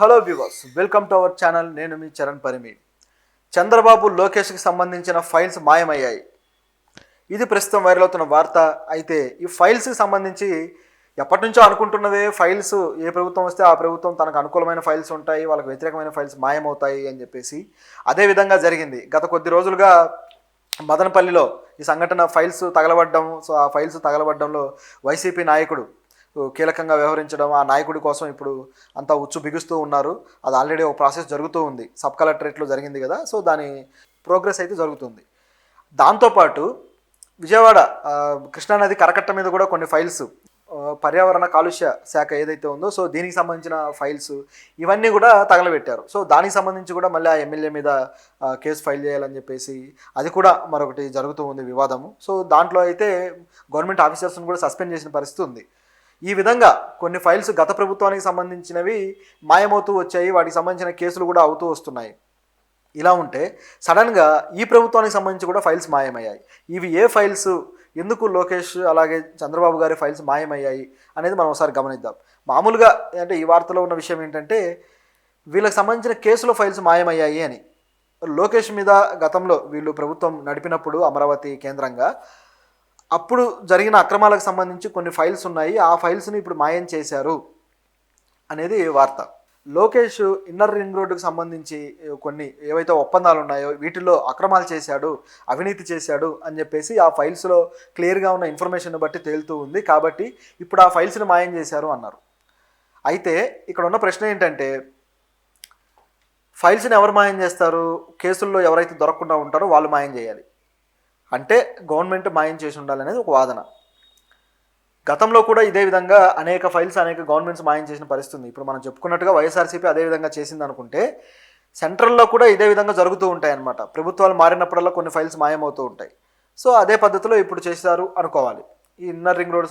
Hello viewers, welcome to our channel. నేను మీ చరణ్ పరిమి. చంద్రబాబు లోకేష్కి సంబంధించిన ఫైల్స్ మాయమయ్యాయి. ఇది ప్రస్తుతం వైరల్ అవుతున్న వార్త. అయితే ఈ ఫైల్స్కి సంబంధించి ఎప్పటి నుంచో అనుకుంటున్నదే, ఫైల్స్ ఏ ప్రభుత్వం వస్తే ఆ ప్రభుత్వం తనకు అనుకూలమైన ఫైల్స్ ఉంటాయి, వాళ్ళకి వ్యతిరేకమైన ఫైల్స్ మాయమవుతాయి అని చెప్పేసి అదే విధంగా జరిగింది. గత కొద్ది రోజులుగా మదనపల్లిలో ఈ సంఘటన ఫైల్స్ తగలబడ్డం. సో ఆ ఫైల్స్ తగలబడ్డంలో వైసీపీ నాయకుడు కీలకంగా వ్యవహరించడం, ఆ నాయకుడి కోసం ఇప్పుడు అంతా ఉచ్చు బిగుస్తూ ఉన్నారు. అది ఆల్రెడీ ఒక ప్రాసెస్ జరుగుతూ ఉంది. సబ్ కలెక్టరేట్లో జరిగింది కదా, సో దాని ప్రోగ్రెస్ అయితే జరుగుతుంది. దాంతోపాటు విజయవాడ కృష్ణానది కరకట్ట మీద కూడా కొన్ని ఫైల్స్, పర్యావరణ కాలుష్య శాఖ ఏదైతే ఉందో, సో దీనికి సంబంధించిన ఫైల్స్ ఇవన్నీ కూడా తగలబెట్టారు. సో దానికి సంబంధించి కూడా మళ్ళీ ఆ ఎమ్మెల్యే మీద కేసు ఫైల్ చేయాలని చెప్పేసి అది కూడా మరొకటి జరుగుతూ ఉంది వివాదము. సో దాంట్లో అయితే గవర్నమెంట్ ఆఫీసర్స్ని కూడా సస్పెండ్ చేసిన పరిస్థితి ఉంది. ఈ విధంగా కొన్ని ఫైల్స్ గత ప్రభుత్వానికి సంబంధించినవి మాయమవుతూ వచ్చాయి. వాటికి సంబంధించిన కేసులు కూడా అవుతూ వస్తున్నాయి. ఇలా ఉంటే సడన్గా ఈ ప్రభుత్వానికి సంబంధించి కూడా ఫైల్స్ మాయమయ్యాయి. ఇవి ఏ ఫైల్స్, ఎందుకు లోకేష్ అలాగే చంద్రబాబు గారి ఫైల్స్ మాయమయ్యాయి అనేది మనం ఒకసారి గమనిద్దాం. మామూలుగా అంటే ఈ వార్తలో ఉన్న విషయం ఏంటంటే, వీళ్ళకి సంబంధించిన కేసులో ఫైల్స్ మాయమయ్యాయి అని. లోకేష్ మీద గతంలో వీళ్ళు ప్రభుత్వం నడిపినప్పుడు అమరావతి కేంద్రంగా అప్పుడు జరిగిన అక్రమాలకు సంబంధించి కొన్ని ఫైల్స్ ఉన్నాయి. ఆ ఫైల్స్ని ఇప్పుడు మాయం చేశారు అనేది వార్త. లోకేష్ ఇన్నర్ రింగ్ రోడ్డుకు సంబంధించి కొన్ని ఏవైతే ఒప్పందాలు ఉన్నాయో వీటిల్లో అక్రమాలు చేశాడు, అవినీతి చేశాడు అని చెప్పేసి ఆ ఫైల్స్లో క్లియర్గా ఉన్న ఇన్ఫర్మేషన్ బట్టి తేలుతూ ఉంది. కాబట్టి ఇప్పుడు ఆ ఫైల్స్ని మాయం చేశారు అన్నారు. అయితే ఇక్కడ ఉన్న ప్రశ్న ఏంటంటే, ఫైల్స్ని ఎవరు మాయం చేస్తారు? కేసుల్లో ఎవరైతే దొరకకుండా ఉంటారో వాళ్ళు మాయం చేయాలి. అంటే గవర్నమెంట్ మాయం చేసి ఉండాలనేది ఒక వాదన. గతంలో కూడా ఇదే విధంగా అనేక ఫైల్స్ అనేక గవర్నమెంట్స్ మాయం చేసిన పరిస్థితి ఉంది. ఇప్పుడు మనం చెప్పుకున్నట్టుగా వైఎస్ఆర్సీపీ అదే విధంగా చేసింది అనుకుంటే, సెంట్రల్లో కూడా ఇదే విధంగా జరుగుతూ ఉంటాయి అన్నమాట. ప్రభుత్వాలు మారినప్పుడల్లా కొన్ని ఫైల్స్ మాయమవుతూ ఉంటాయి. సో అదే పద్ధతిలో ఇప్పుడు చేశారు అనుకోవాలి. ఈ ఇన్నర్ రింగ్ రోడ్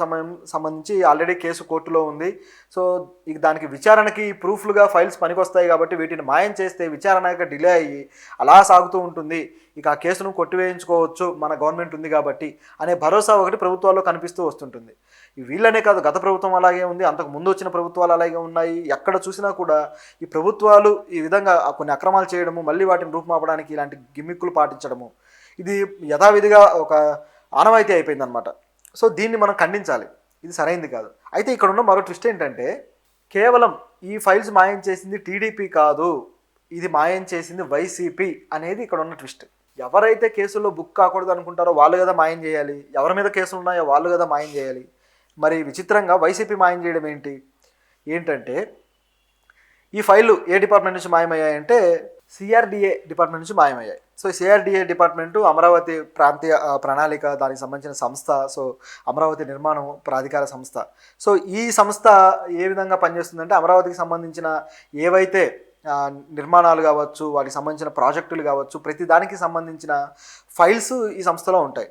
సంబంధించి ఆల్రెడీ కేసు కోర్టులో ఉంది. సో ఇక దానికి విచారణకి ప్రూఫ్లుగా ఫైల్స్ పనికొస్తాయి కాబట్టి వీటిని మాయం చేస్తే విచారణ డిలే అయ్యి అలా సాగుతూ ఉంటుంది. ఇక ఆ కేసును కొట్టివేయించుకోవచ్చు, మన గవర్నమెంట్ ఉంది కాబట్టి అనే భరోసా ఒకటి ప్రభుత్వాల్లో కనిపిస్తూ వస్తుంటుంది. వీళ్ళనే కాదు, గత ప్రభుత్వం అలాగే ఉంది, అంతకు ముందు వచ్చిన ప్రభుత్వాలు అలాగే ఉన్నాయి. ఎక్కడ చూసినా కూడా ఈ ప్రభుత్వాలు ఈ విధంగా కొన్ని అక్రమాలు చేయడము, మళ్ళీ వాటిని రూపుమాపడానికి ఇలాంటి గిమ్మిక్కులు పాటించడము, ఇది యథావిధిగా ఒక ఆనవాయితీ అయిపోయిందనమాట. సో దీన్ని మనం ఖండించాలి. ఇది సరైంది కాదు. అయితే ఇక్కడ ఉన్న మరో ట్విస్ట్ ఏంటంటే, కేవలం ఈ ఫైల్స్ మాయం చేసింది టీడీపీ కాదు, ఇది మాయం చేసింది వైసీపీ అనేది ఇక్కడ ఉన్న ట్విస్ట్. ఎవరైతే కేసుల్లో బుక్ కాకూడదు అనుకుంటారో వాళ్ళు కదా మాయం చేయాలి, ఎవరి మీద కేసులు ఉన్నాయో వాళ్ళు కదా మాయం చేయాలి. మరి విచిత్రంగా వైసీపీ మాయం చేయడం ఏంటంటే ఈ ఫైళ్ళు ఏ డిపార్ట్మెంట్ నుంచి మాయమయ్యాయంటే సిఆర్డిఏ డిపార్ట్మెంట్ నుంచి మాయమయ్యాయి. సో సిఆర్డిఏ డిపార్ట్మెంటు అమరావతి ప్రాంతీయ ప్రణాళిక, దానికి సంబంధించిన సంస్థ. సో అమరావతి నిర్మాణం ప్రాధికార సంస్థ. సో ఈ సంస్థ ఏ విధంగా పనిచేస్తుందంటే, అమరావతికి సంబంధించిన ఏవైతే నిర్మాణాలు కావచ్చు, వాటికి సంబంధించిన ప్రాజెక్టులు కావచ్చు, ప్రతి దానికి సంబంధించిన ఫైల్స్ ఈ సంస్థలో ఉంటాయి.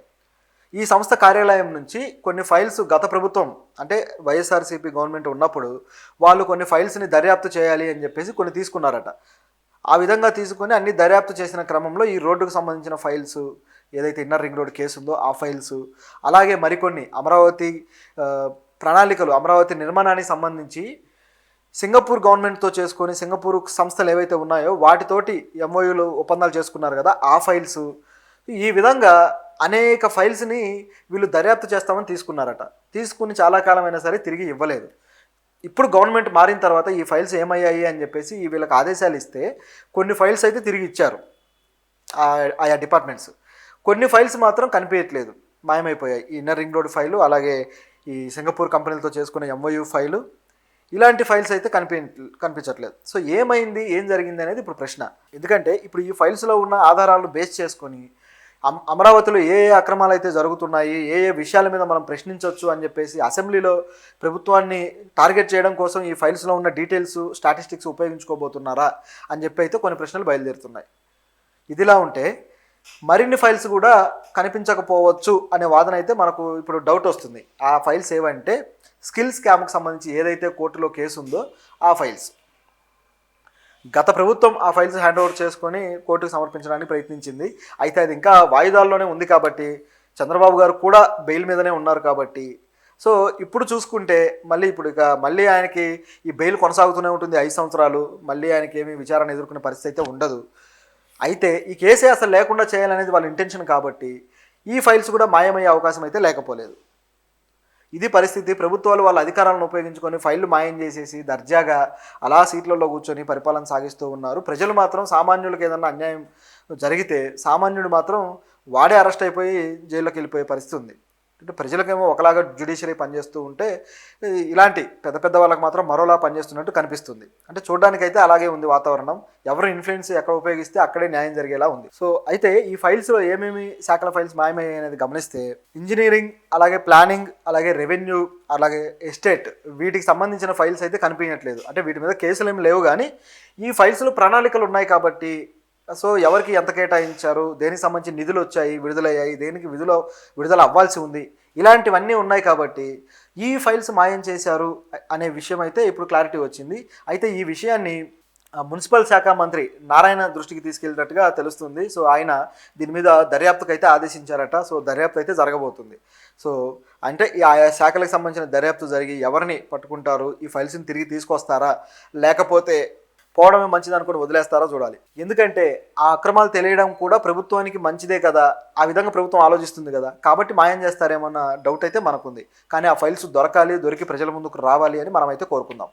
ఈ సంస్థ కార్యాలయం నుంచి కొన్ని ఫైల్స్ గత ప్రభుత్వం అంటే వైఎస్ఆర్సీపీ గవర్నమెంట్ ఉన్నప్పుడు వాళ్ళు కొన్ని ఫైల్స్ని దర్యాప్తు చేయాలి అని చెప్పేసి కొన్ని తీసుకున్నారట. ఆ విధంగా తీసుకొని అన్ని దర్యాప్తు చేసిన క్రమంలో ఈ రోడ్డుకు సంబంధించిన ఫైల్స్, ఏదైతే ఇన్నర్ రింగ్ రోడ్ కేసు ఉందో ఆ ఫైల్స్, అలాగే మరికొన్ని అమరావతి ప్రణాళికలు, అమరావతి నిర్మాణానికి సంబంధించి సింగపూర్ గవర్నమెంట్తో చేసుకొని సింగపూర్ సంస్థలు ఏవైతే ఉన్నాయో వాటితోటి ఎంఓయూలు ఒప్పందాలు చేసుకున్నారు కదా, ఆ ఫైల్స్, ఈ విధంగా అనేక ఫైల్స్ని వీళ్ళు దర్యాప్తు చేస్తామని తీసుకున్నారట. తీసుకుని చాలా కాలమైనా సరే తిరిగి ఇవ్వలేదు. ఇప్పుడు గవర్నమెంట్ మారిన తర్వాత ఈ ఫైల్స్ ఏమయ్యాయి అని చెప్పేసి వీళ్ళకి ఆదేశాలు ఇస్తే కొన్ని ఫైల్స్ అయితే తిరిగి ఇచ్చారు ఆయా డిపార్ట్మెంట్స్. కొన్ని ఫైల్స్ మాత్రం కనిపించట్లేదు, మాయమైపోయాయి. ఈ ఇన్నర్ రింగ్ రోడ్ ఫైలు, అలాగే ఈ సింగపూర్ కంపెనీలతో చేసుకున్న ఎంఓయూ ఫైలు, ఇలాంటి ఫైల్స్ అయితే కనిపించట్లేదు. సో ఏమైంది, ఏం జరిగింది అనేది ఇప్పుడు ప్రశ్న. ఎందుకంటే ఇప్పుడు ఈ ఫైల్స్లో ఉన్న ఆధారాలను బేస్ చేసుకొని అమరావతిలో ఏ అక్రమాలు అయితే జరుగుతున్నాయి, ఏ విషయాల మీద మనం ప్రశ్నించవచ్చు అని చెప్పేసి అసెంబ్లీలో ప్రభుత్వాన్ని టార్గెట్ చేయడం కోసం ఈ ఫైల్స్లో ఉన్న డీటెయిల్స్, స్టాటిస్టిక్స్ ఉపయోగించుకోబోతున్నారా అని చెప్పి అయితే కొన్ని ప్రశ్నలు బయలుదేరుతున్నాయి. ఇదిలా ఉంటే మరిన్ని ఫైల్స్ కూడా కనిపించకపోవచ్చు అనే వాదన అయితే మనకు ఇప్పుడు డౌట్ వస్తుంది. ఆ ఫైల్స్ ఏవంటే స్కిల్ స్కామ్కి సంబంధించి ఏదైతే కోర్టులో కేసు ఉందో ఆ ఫైల్స్. గత ప్రభుత్వం ఆ ఫైల్స్ హ్యాండ్ ఓవర్ చేసుకొని కోర్టుకు సమర్పించడానికి ప్రయత్నించింది. అయితే అది ఇంకా వాయిదాల్లోనే ఉంది కాబట్టి, చంద్రబాబు గారు కూడా బెయిల్ మీదనే ఉన్నారు కాబట్టి సో ఇప్పుడు చూసుకుంటే మళ్ళీ ఆయనకి ఈ బెయిల్ కొనసాగుతూనే ఉంటుంది 5 సంవత్సరాలు, మళ్ళీ ఆయనకి ఏమీ విచారణ ఎదుర్కొనే పరిస్థితి అయితే ఉండదు. అయితే ఈ కేసే అసలు లేకుండా చేయాలనేది వాళ్ళ ఇంటెన్షన్ కాబట్టి ఈ ఫైల్స్ కూడా మాయమయ్యే అవకాశం అయితే లేకపోలేదు. ఇది పరిస్థితి. ప్రభుత్వాలు వాళ్ళ అధికారాలను ఉపయోగించుకొని ఫైళ్లు మాయం చేసేసి దర్జాగా అలా సీట్లలో కూర్చొని పరిపాలన సాగిస్తూ ఉన్నారు. ప్రజలు మాత్రం సామాన్యులకు ఏదన్నా అన్యాయం జరిగితే సామాన్యుడు మాత్రం వాడే అరెస్ట్ అయిపోయి జైల్లోకి వెళ్ళిపోయే పరిస్థితి ఉంది. అంటే ప్రజలకేమో ఒకలాగా జ్యుడిషియరీ పనిచేస్తూ ఉంటే ఇలాంటి పెద్ద పెద్ద వాళ్ళకి మాత్రం మరోలా పనిచేస్తున్నట్టు కనిపిస్తుంది. అంటే చూడడానికైతే అలాగే ఉంది వాతావరణం. ఎవరు ఇన్ఫ్లుయెన్స్ ఎక్కడ ఉపయోగిస్తే అక్కడే న్యాయం జరిగేలా ఉంది. సో అయితే ఈ ఫైల్స్లో ఏమేమి శాఖల ఫైల్స్ మాయమయ్యాయి అనేది గమనిస్తే ఇంజనీరింగ్, అలాగే ప్లానింగ్, అలాగే రెవెన్యూ, అలాగే ఎస్టేట్, వీటికి సంబంధించిన ఫైల్స్ అయితే కనిపించట్లేదు. అంటే వీటి మీద కేసులు ఏమి లేవు, కానీ ఈ ఫైల్స్లో ప్రణాళికలు ఉన్నాయి కాబట్టి సో ఎవరికి ఎంత కేటాయించారు, దేనికి సంబంధించి నిధులు వచ్చాయి, విడుదలయ్యాయి, దేనికి విడుదల అవ్వాల్సి ఉంది, ఇలాంటివన్నీ ఉన్నాయి కాబట్టి ఈ ఫైల్స్ మాయం చేశారు అనే విషయం అయితే ఇప్పుడు క్లారిటీ వచ్చింది. అయితే ఈ విషయాన్ని మున్సిపల్ శాఖ మంత్రి నారాయణ దృష్టికి తీసుకెళ్ళినట్టుగా తెలుస్తుంది. సో ఆయన దీని మీద దర్యాప్తుకు అయితే ఆదేశించారట. సో దర్యాప్తు అయితే జరగబోతుంది. సో అంటే ఆయా శాఖలకు సంబంధించిన దర్యాప్తు జరిగి ఎవరిని పట్టుకుంటారు, ఈ ఫైల్స్ని తిరిగి తీసుకొస్తారా, లేకపోతే పోవడమే మంచిది అనుకుని వదిలేస్తారో చూడాలి. ఎందుకంటే ఆ అక్రమాలు తెలియడం కూడా ప్రభుత్వానికి మంచిదే కదా, ఆ విధంగా ప్రభుత్వం ఆలోచిస్తుంది కదా, కాబట్టి మాయం చేస్తారేమన్న డౌట్ అయితే మనకుంది. కానీ ఆ ఫైల్స్ దొరకాలి, దొరికి ప్రజల ముందుకు రావాలి అని మనమైతే కోరుకుందాం.